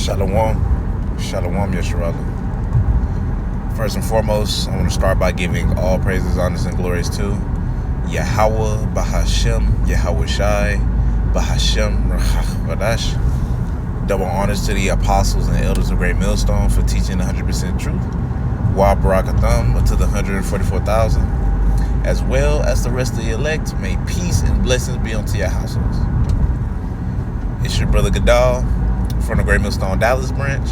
Shalom. Shalom, Yeshua. First and foremost, I want to start by giving all praises, honors, and glories to Yahweh, Bahashem, Yahweh Shai, Bahashem, Rahach. Double honors to the apostles and elders of Great Millstone for teaching 100% truth. Wa Barakatham to the 144,000, as well as the rest of the elect. May peace and blessings be unto your households. It's your brother Gadal from the Great Millstone Dallas branch,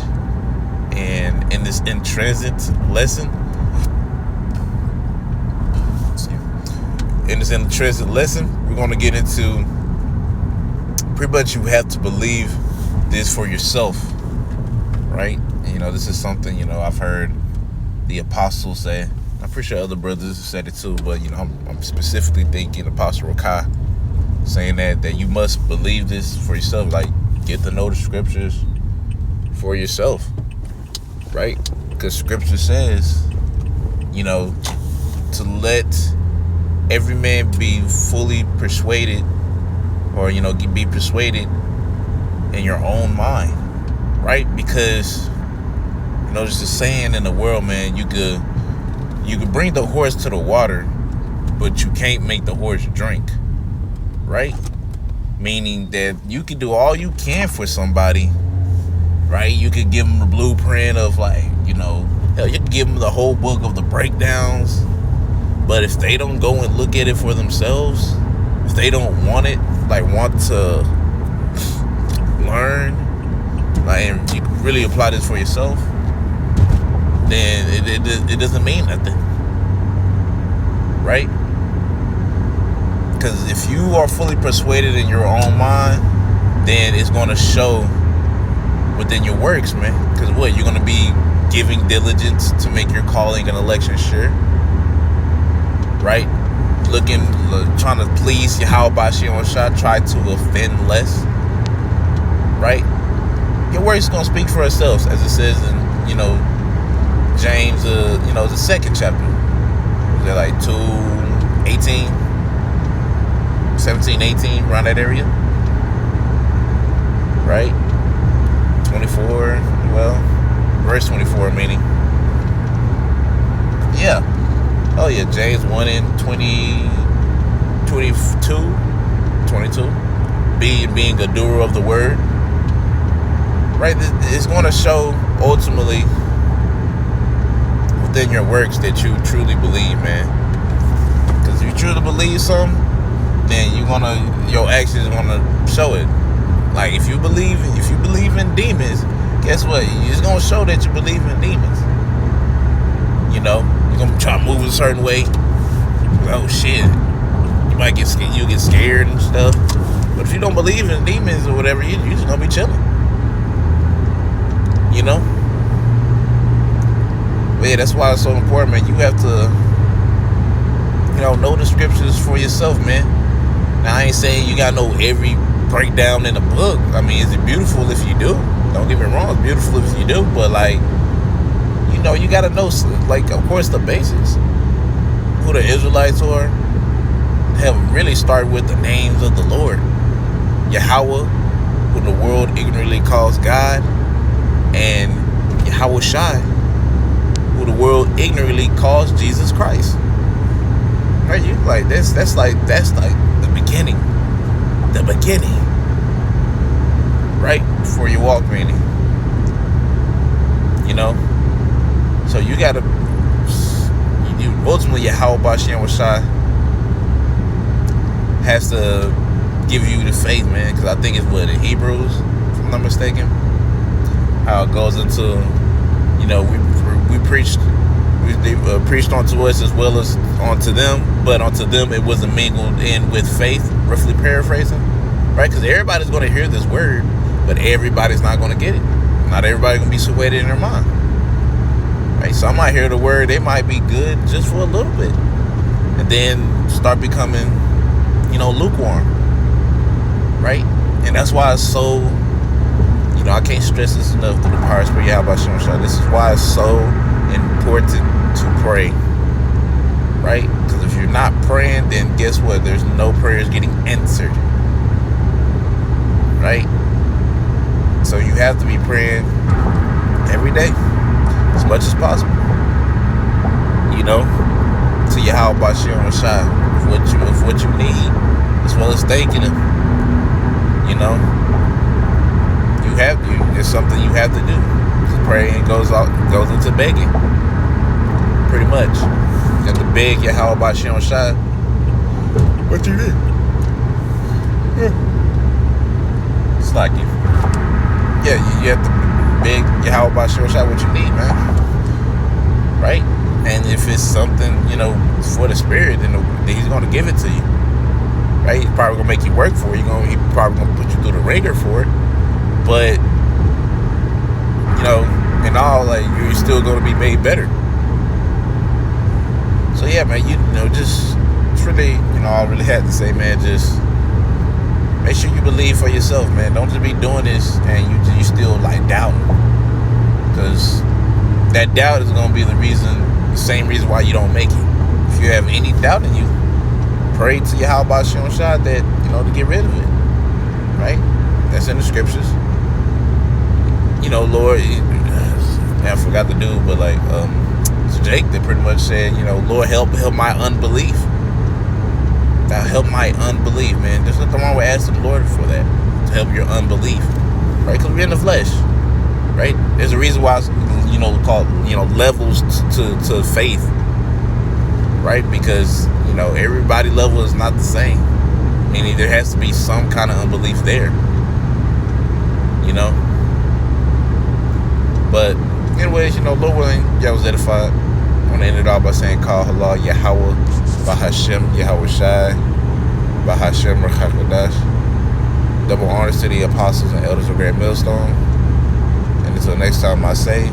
and in this in-transit lesson, we're going to get into pretty much you have to believe this for yourself, right? And, this is something, I've heard the apostles say. I'm pretty sure other brothers have said it too, but, I'm specifically thinking Apostle Rakai saying that you must believe this for yourself. Like, get to know the scriptures for yourself, right? Because scripture says, to let every man be fully persuaded, or, be persuaded in your own mind, right? Because, there's a saying in the world, man, you could bring the horse to the water, but you can't make the horse drink, right? Meaning that you can do all you can for somebody, right? You could give them the blueprint of, like, hell, you can give them the whole book of the breakdowns, but if they don't go and look at it for themselves, if they don't want to learn, and you really apply this for yourself, then it doesn't mean nothing, right? Because if you are fully persuaded in your own mind, then it's going to show within your works, man. Because you're going to be giving diligence to make your calling and election sure, right? Trying to please Yahweh B'Shem Shah, try to offend less, right? Your works is going to speak for itself, as it says in, James, the second chapter. Is that like 2:18, 17, 18, around that area, right? 24, verse 24, meaning, yeah. Oh yeah, James 1 and 22, being a doer of the word, right? It's going to show ultimately within your works that you truly believe, man. Because if you truly believe something, then your actions are gonna show it. Like, if you believe in demons, guess what? It's gonna show that you believe in demons. You're gonna try to move a certain way. Oh shit, you might get scared and stuff. But if you don't believe in demons or whatever, you just gonna be chilling. But yeah, that's why it's so important, man. You have to, know the scriptures for yourself, man. Now, I ain't saying you gotta know every breakdown in the book. I mean, is it beautiful if you do? Don't get me wrong, it's beautiful if you do. But, like, you gotta know, like, of course, the basics. Who the Israelites are. Have really start with the names of the Lord. Yahweh, who the world ignorantly calls God, and Yahweh Shai, who the world ignorantly calls Jesus Christ. Right? You like that's like the beginning. The beginning. Right? Before you walk, meaning. So you gotta ultimately Yahweh B'Shem Shai has to give you the faith, man, because I think it's in Hebrews, if I'm not mistaken, how it goes into, we preached onto us as well as onto them, but onto them it wasn't mingled in with faith, roughly paraphrasing, right? Because everybody's going to hear this word, but everybody's not going to get it. Not everybody's going to be persuaded in their mind, right? So I might hear the word, they might be good just for a little bit, and then start becoming, lukewarm, right? And that's why it's so, I can't stress this enough through the power of Spirit Yahweh B'Shem Shah. This is why it's so important to pray, right? Because if you're not praying, then guess what? There's no prayers getting answered, right? So you have to be praying every day, as much as possible. You know, to Yahweh Bashir Rashad, with what you need, as well as thanking him. You know, it's something you have to do. Praying goes into begging, pretty much. You have to beg Yahweh Bashir Rashad what you need. It's like you have to beg Yahweh Bashir Rashad what you need, man. Right? And if it's something, for the spirit, then he's going to give it to you. Right? He's probably going to make you work for it. He's probably going to put you through the ringer for it. But, in all, like, you're still going to be made better. So, yeah, man, just really, all I really had to say, man, just make sure you believe for yourself, man. Don't just be doing this and you still, like, doubting. Because that doubt is going to be the same reason why you don't make it. If you have any doubt in you, pray to Yahweh Bashir Rashad that, to get rid of it. Right? That's in the scriptures. Lord, I forgot the dude, but like, it's Jake that pretty much said, Lord, help my unbelief. Now help my unbelief, man. There's nothing wrong with asking the Lord for that, to help your unbelief. Right? Because we're in the flesh. Right? There's a reason why it's, called, levels to faith. Right? Because, everybody level is not the same. Meaning there has to be some kind of unbelief there. But anyways, Lord willing, y'all was edified. I want to end it all by saying, Call Halal Yahweh, Bahashem Yahweh Shai, Bahashem Rachakadash. Double honors to the apostles and elders of Great Millstone. And until next time I say,